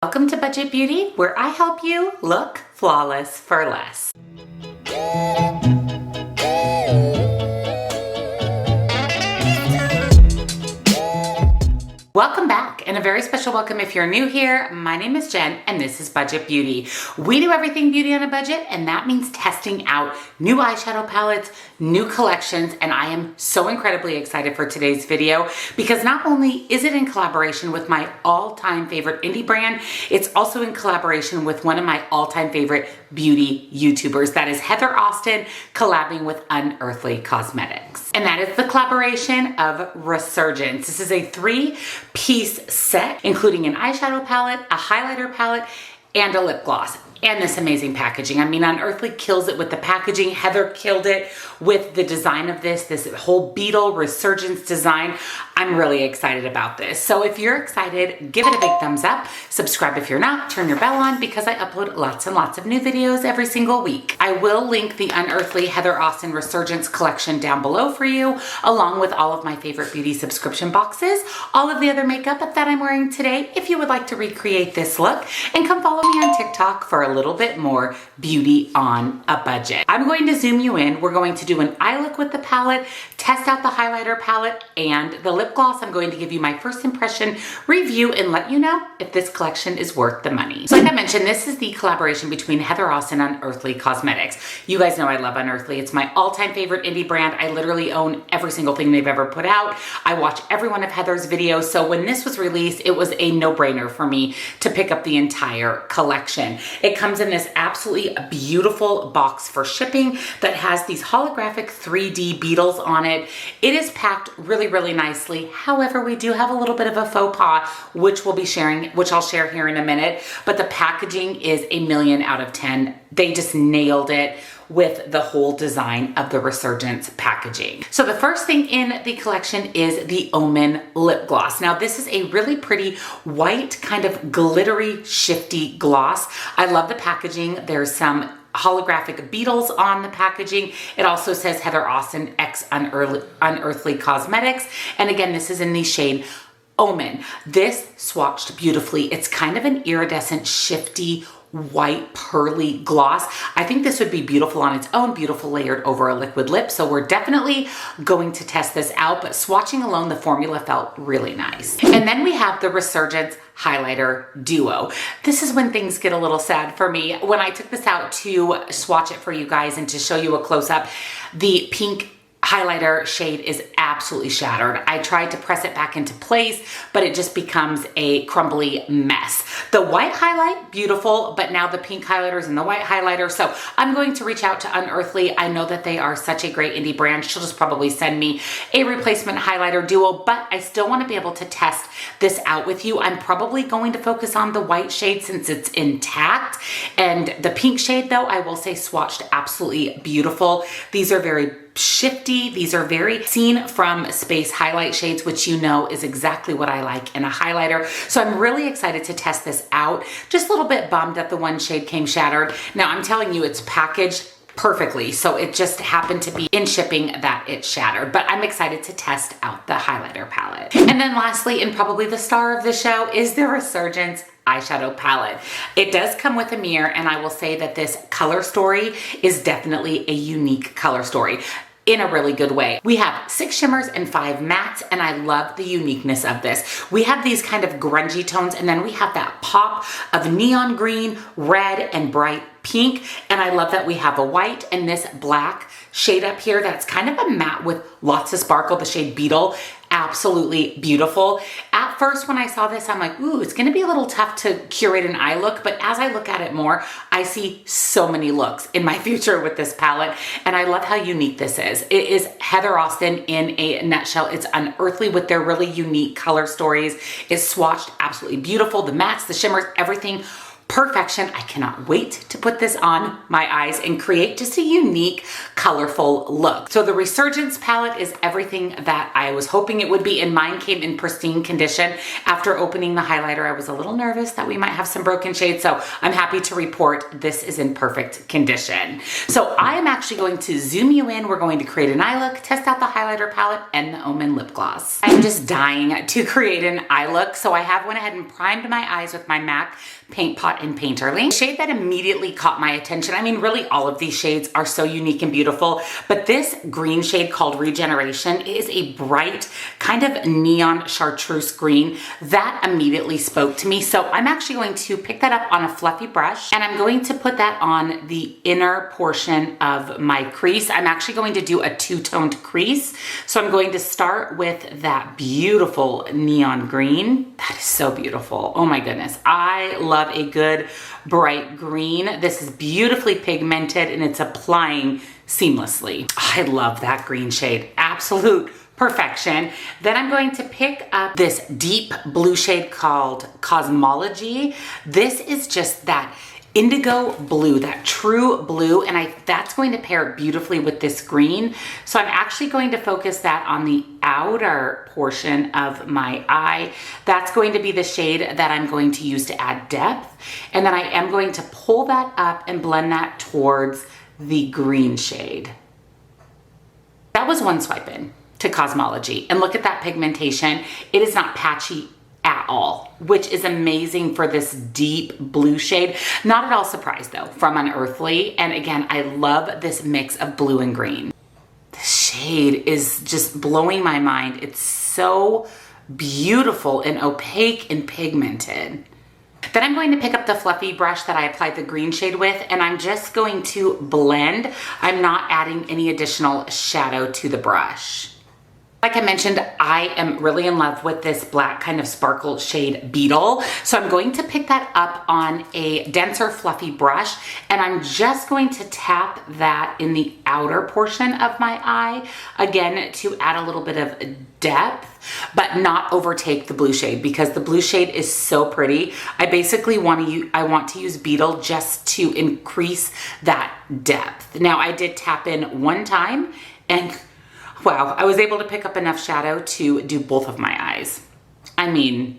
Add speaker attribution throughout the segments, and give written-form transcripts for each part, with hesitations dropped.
Speaker 1: Welcome to Budget Beauty, where I help you look flawless for less. Welcome back, and a very special welcome if you're new here. My name is Jen, and this is Budget Beauty. We do everything beauty on a budget, and that means testing out new eyeshadow palettes, new collections, and I am so incredibly excited for today's video because not only is it in collaboration with my all-time favorite indie brand, it's also in collaboration with one of my all-time favorite beauty YouTubers. That is Heather Austin collabing with Unearthly Cosmetics. And that is the collaboration of Resurgence. This is a three-piece set, including an eyeshadow palette, a highlighter palette, and a lip gloss. And this amazing packaging. I mean, Unearthly kills it with the packaging. Heather killed it with the design of this whole beetle resurgence design. I'm really excited about this. So if you're excited, give it a big thumbs up. Subscribe if you're not. Turn your bell on because I upload lots and lots of new videos every single week. I will link the Unearthly Heather Austin Resurgence collection down below for you, along with all of my favorite beauty subscription boxes, all of the other makeup that I'm wearing today, if you would like to recreate this look, and come follow me on TikTok for a little bit more beauty on a budget. I'm going to zoom you in. We're going to do an eye look with the palette, test out the highlighter palette and the lip gloss. I'm going to give you my first impression review and let you know if this collection is worth the money. So like I mentioned, this is the collaboration between Heather Austin and Unearthly Cosmetics. You guys know I love Unearthly. It's my all-time favorite indie brand. I literally own every single thing they've ever put out. I watch every one of Heather's videos. So when this was released, it was a no-brainer for me to pick up the entire collection. It comes in this absolutely beautiful box for shipping that has these holographic 3D beetles on it. It is packed really, really nicely. However, we do have a little bit of a faux pas, which I'll share here in a minute, but the packaging is a 1,000,000 out of 10. They just nailed it with the whole design of the Resurgence packaging. So the first thing in the collection is the Omen lip gloss. Now this is a really pretty white, kind of glittery, shifty gloss. I love the packaging. There's some holographic beetles on the packaging. It also says Heather Austin x Unearthly Cosmetics. And again, this is in the shade Omen. This swatched beautifully. It's kind of an iridescent, shifty, white pearly gloss. I think this would be beautiful on its own, beautiful layered over a liquid lip. So we're definitely going to test this out, but swatching alone, the formula felt really nice. And then we have the Resurgence highlighter duo. This is when things get a little sad for me. When I took this out to swatch it for you guys and to show you a close-up, the pink highlighter shade is absolutely shattered. I tried to press it back into place, but it just becomes a crumbly mess. The white highlight, beautiful, but now the pink highlighter's in the white highlighter. So I'm going to reach out to Unearthly. I know that they are such a great indie brand. She'll just probably send me a replacement highlighter duo, but I still want to be able to test this out with you. I'm probably going to focus on the white shade since it's intact. And the pink shade though, I will say swatched absolutely beautiful. These are very shifty. These are very seen from space highlight shades, which you know is exactly what I like in a highlighter. So I'm really excited to test this out. Just a little bit bummed that the one shade came shattered. Now I'm telling you, it's packaged perfectly. So it just happened to be in shipping that it shattered, but I'm excited to test out the highlighter palette. And then lastly, and probably the star of the show, is the Resurgence eyeshadow palette. It does come with a mirror, and I will say that this color story is definitely a unique color story in a really good way. We have 6 shimmers and 5 mattes, and I love the uniqueness of this. We have these kind of grungy tones, and then we have that pop of neon green, red, and bright pink. And I love that we have a white and this black shade up here that's kind of a matte with lots of sparkle, the shade Beetle. Absolutely beautiful. At first when I saw this, I'm like, ooh, it's gonna be a little tough to curate an eye look, but as I look at it more, I see so many looks in my future with this palette, and I love how unique this is. It is Heather Austin in a nutshell. It's Unearthly with their really unique color stories. It's swatched absolutely beautiful. The mattes, the shimmers, everything Perfection. I cannot wait to put this on my eyes and create just a unique, colorful look. So the Resurgence palette is everything that I was hoping it would be, and mine came in pristine condition. After opening the highlighter, I was a little nervous that we might have some broken shades, so I'm happy to report this is in perfect condition. So I am actually going to zoom you in. We're going to create an eye look, test out the highlighter palette, and the Omen lip gloss. I'm just dying to create an eye look, so I have went ahead and primed my eyes with my MAC Paint Pot and Painterly. The shade that immediately caught my attention, I mean, really all of these shades are so unique and beautiful, but this green shade called Regeneration is a bright kind of neon chartreuse green that immediately spoke to me. So I'm actually going to pick that up on a fluffy brush, and I'm going to put that on the inner portion of my crease. I'm actually going to do a two-toned crease. So I'm going to start with that beautiful neon green. That is so beautiful. Oh my goodness. I love a good bright green. This is beautifully pigmented and it's applying seamlessly. I love that green shade. Absolute perfection. Then I'm going to pick up this deep blue shade called Cosmology. This is just that indigo blue, that true blue, and that's going to pair beautifully with this green. So I'm actually going to focus that on the outer portion of my eye. That's going to be the shade that I'm going to use to add depth. And then I am going to pull that up and blend that towards the green shade. That was one swipe in to Cosmology. And look at that pigmentation. It is not patchy at all, which is amazing for this deep blue shade. Not at all surprised though from Unearthly. And again, I love this mix of blue and green. This shade is just blowing my mind. It's so beautiful and opaque and pigmented. Then I'm going to pick up the fluffy brush that I applied the green shade with, and I'm just going to blend. I'm not adding any additional shadow to the brush. Like I mentioned, I am really in love with this black kind of sparkle shade Beetle. So I'm going to pick that up on a denser fluffy brush, and I'm just going to tap that in the outer portion of my eye, again, to add a little bit of depth, but not overtake the blue shade, because the blue shade is so pretty. I basically want to use Beetle just to increase that depth. Now I did tap in one time, and wow, I was able to pick up enough shadow to do both of my eyes. I mean,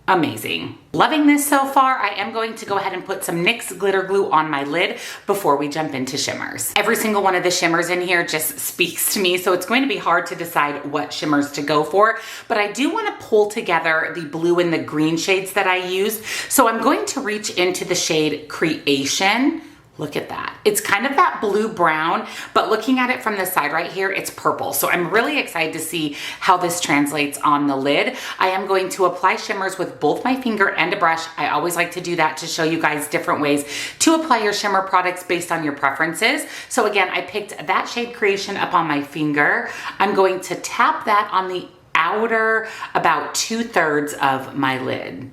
Speaker 1: amazing. Loving this so far. I am going to go ahead and put some NYX glitter glue on my lid before we jump into shimmers. Every single one of the shimmers in here just speaks to me, so it's going to be hard to decide what shimmers to go for, but I do want to pull together the blue and the green shades that I used. So I'm going to reach into the shade Creation. Look at that. It's kind of that blue brown, but looking at it from the side right here, it's purple. So I'm really excited to see how this translates on the lid. I am going to apply shimmers with both my finger and a brush. I always like to do that to show you guys different ways to apply your shimmer products based on your preferences. So again, I picked that shade Creation up on my finger. I'm going to tap that on the outer about 2/3 of my lid.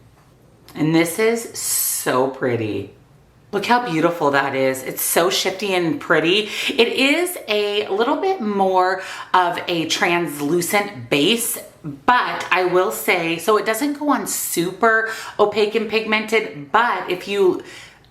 Speaker 1: And this is so pretty. Look how beautiful that is. It's so shifty and pretty. It is a little bit more of a translucent base, but I will say, so it doesn't go on super opaque and pigmented, but if you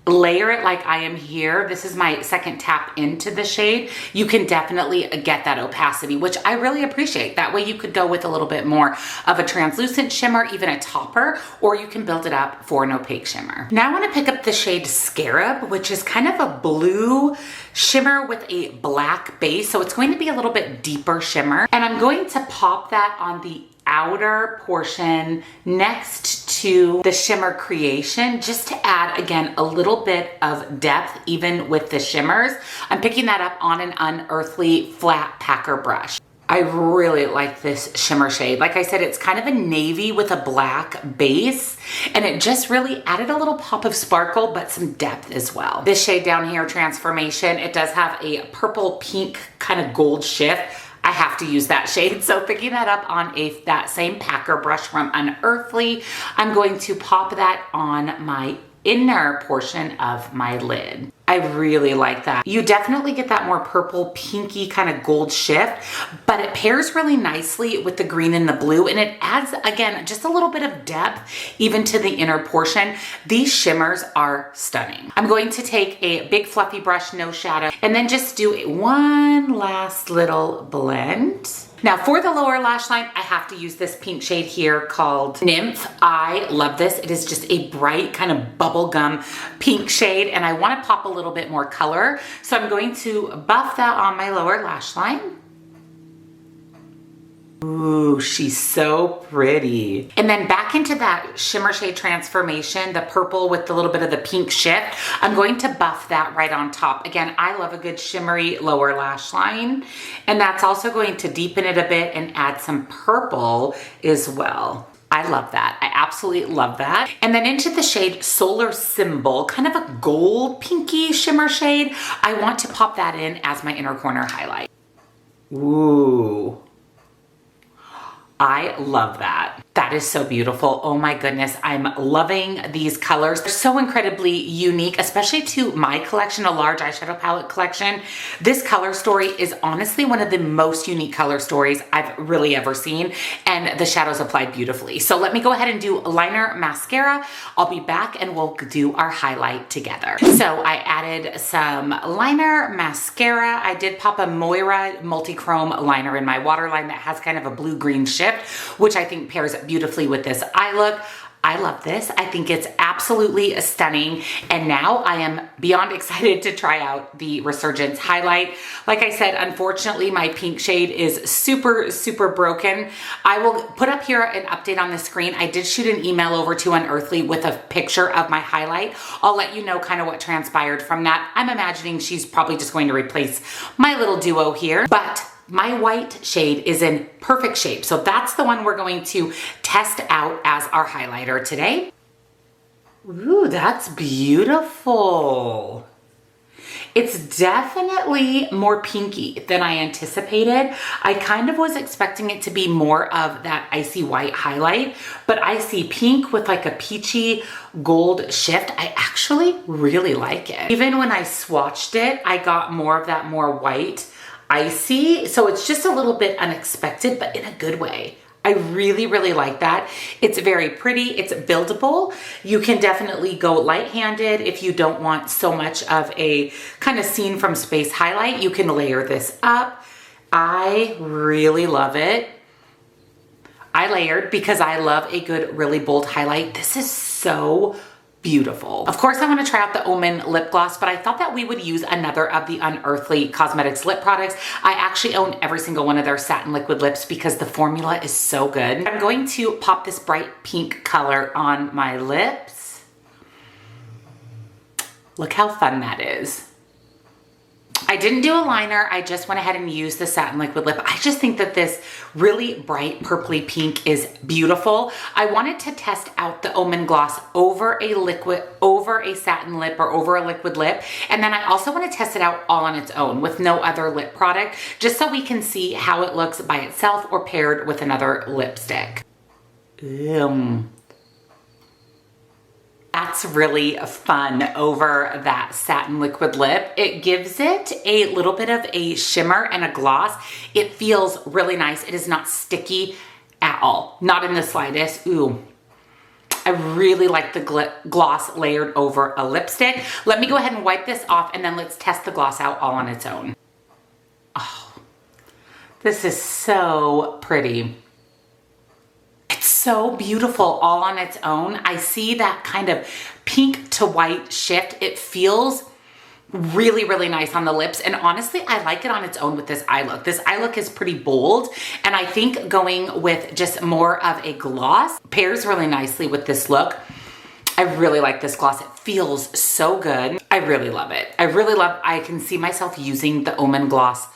Speaker 1: layer it like I am here, this is my second tap into the shade, you can definitely get that opacity, which I really appreciate. That way you could go with a little bit more of a translucent shimmer, even a topper, or you can build it up for an opaque shimmer. Now I want to pick up the shade Scarab, which is kind of a blue shimmer with a black base, so it's going to be a little bit deeper shimmer, and I'm going to pop that on the outer portion next to the shimmer Creation, just to add, again, a little bit of depth even with the shimmers. I'm picking that up on an Unearthly flat packer brush. I really like this shimmer shade. Like I said, it's kind of a navy with a black base, and it just really added a little pop of sparkle, but some depth as well. This shade down here, Transformation, it does have a purple pink kind of gold shift. I have to use that shade. So picking that up on that same packer brush from Unearthly, I'm going to pop that on my inner portion of my lid. I really like that. You definitely get that more purple, pinky kind of gold shift, but it pairs really nicely with the green and the blue, and it adds, again, just a little bit of depth even to the inner portion. These shimmers are stunning. I'm going to take a big fluffy brush, no shadow, and then just do one last little blend. Now for the lower lash line, I have to use this pink shade here called Nymph. I love this. It is just a bright kind of bubblegum pink shade, and I want to pop a little bit more color. So I'm going to buff that on my lower lash line. Ooh, she's so pretty. And then back into that shimmer shade transformation, the purple with a little bit of the pink shift, I'm going to buff that right on top. Again, I love a good shimmery lower lash line, and that's also going to deepen it a bit and add some purple as well. I love that. I absolutely love that. And then into the shade Solar Symbol, kind of a gold pinky shimmer shade, I want to pop that in as my inner corner highlight. Ooh. I love that. That is so beautiful. Oh my goodness. I'm loving these colors. They're so incredibly unique, especially to my collection, a large eyeshadow palette collection. This color story is honestly one of the most unique color stories I've really ever seen, and the shadows applied beautifully. So let me go ahead and do liner, mascara. I'll be back and we'll do our highlight together. So I added some liner, mascara. I did pop a Moira multi-chrome liner in my waterline that has kind of a blue-green shift, which I think pairs beautifully with this eye look. I love this. I think it's absolutely stunning. And now I am beyond excited to try out the Resurgence highlight. Like I said, unfortunately, my pink shade is super, super broken. I will put up here an update on the screen. I did shoot an email over to Unearthly with a picture of my highlight. I'll let you know kind of what transpired from that. I'm imagining she's probably just going to replace my little duo here, but my white shade is in perfect shape. So that's the one we're going to test out as our highlighter today. Ooh, that's beautiful. It's definitely more pinky than I anticipated. I kind of was expecting it to be more of that icy white highlight, but I see pink with like a peachy gold shift. I actually really like it. Even when I swatched it, I got more of that more white icy, so it's just a little bit unexpected, but in a good way. I really, really like that. It's very pretty. It's buildable. You can definitely go light-handed if you don't want so much of a kind of scene from space highlight. You can layer this up. I really love it. I layered because I love a good, really bold highlight. This is so beautiful. Of course, I want to try out the Omen lip gloss, but I thought that we would use another of the Unearthly Cosmetics lip products. I actually own every single one of their satin liquid lips because the formula is so good. I'm going to pop this bright pink color on my lips. Look how fun that is. I didn't do a liner. I just went ahead and used the satin liquid lip. I just think that this really bright purpley pink is beautiful. I wanted to test out the Omen gloss over a satin lip or over a liquid lip. And then I also want to test it out all on its own with no other lip product, just so we can see how it looks by itself or paired with another lipstick. That's really fun over that satin liquid lip. It gives it a little bit of a shimmer and a gloss. It feels really nice. It is not sticky at all, not in the slightest. Ooh, I really like the gloss layered over a lipstick. Let me go ahead and wipe this off and then let's test the gloss out all on its own. Oh, this is so pretty. So beautiful all on its own. I see that kind of pink to white shift. It feels really, really nice on the lips. And honestly, I like it on its own with this eye look. This eye look is pretty bold. And I think going with just more of a gloss pairs really nicely with this look. I really like this gloss. It feels so good. I really love it. I can see myself using the Omen gloss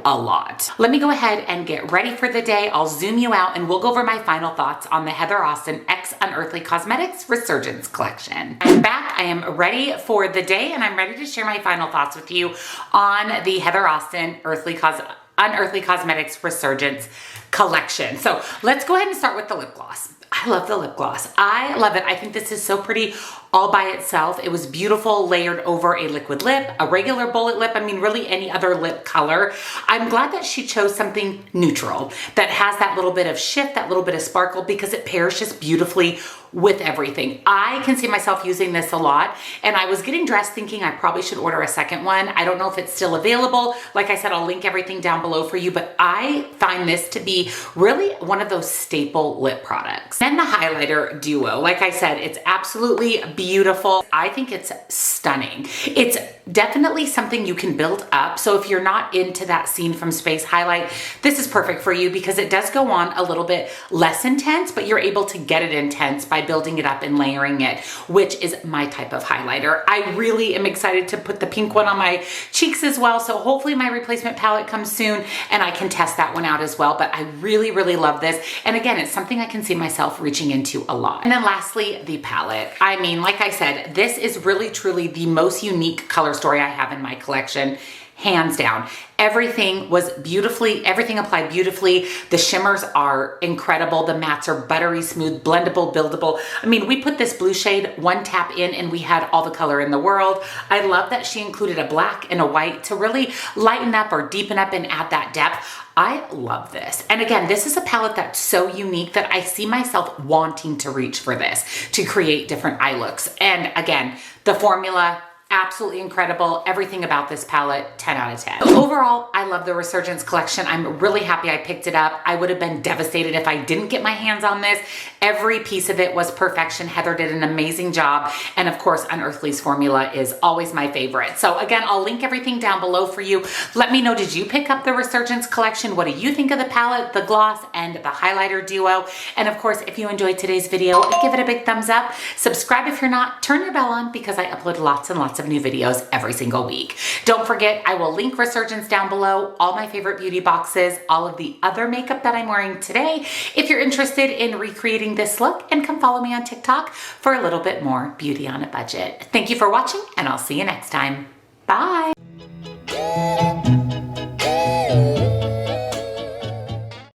Speaker 1: a lot. Let me go ahead and get ready for the day. I'll zoom you out and we'll go over my final thoughts on the Heather Austin x Unearthly Cosmetics Resurgence collection. I'm back. I am ready for the day and I'm ready to share my final thoughts with you on the Heather Austin Unearthly Cosmetics Resurgence collection. So let's go ahead and start with the lip gloss. I love the lip gloss. I love it. I think this is so pretty all by itself. It was beautiful, layered over a liquid lip, a regular bullet lip. I mean, really any other lip color. I'm glad that she chose something neutral that has that little bit of shift, that little bit of sparkle, because it pairs just beautifully with everything. I can see myself using this a lot, and I was getting dressed thinking I probably should order a second one. I don't know if it's still available. Like I said, I'll link everything down below for you, but I find this to be really one of those staple lip products. Then the highlighter duo. Like I said, it's absolutely beautiful. I think it's stunning. It's definitely something you can build up. So if you're not into that Scene from Space highlight, this is perfect for you because it does go on a little bit less intense, but you're able to get it intense by building it up and layering it, which is my type of highlighter. I really am excited to put the pink one on my cheeks as well. So hopefully my replacement palette comes soon and I can test that one out as well. But I really, really love this. And again, it's something I can see myself reaching into a lot. And then lastly, the palette. I mean, like I said, this is really, truly the most unique color story I have in my collection. Hands down. Everything was beautifully, everything applied beautifully. The shimmers are incredible. The mattes are buttery smooth, blendable, buildable. I mean, we put this blue shade one tap in and we had all the color in the world. I love that she included a black and a white to really lighten up or deepen up and add that depth. I love this. And again, this is a palette that's so unique that I see myself wanting to reach for this to create different eye looks. And again, the formula, absolutely incredible. Everything about this palette, 10 out of 10. So overall, I love the Resurgence collection. I'm really happy I picked it up. I would have been devastated if I didn't get my hands on this. Every piece of it was perfection. Heather did an amazing job. And of course, Unearthly's formula is always my favorite. So again, I'll link everything down below for you. Let me know, did you pick up the Resurgence collection? What do you think of the palette, the gloss, and the highlighter duo? And of course, if you enjoyed today's video, give it a big thumbs up. Subscribe if you're not. Turn your bell on because I upload lots and lots of new videos every single week. Don't forget, I will link Resurgence down below, all my favorite beauty boxes, all of the other makeup that I'm wearing today, if you're interested in recreating this look, and come follow me on TikTok for a little bit more beauty on a budget. Thank you for watching, and I'll see you next time. Bye.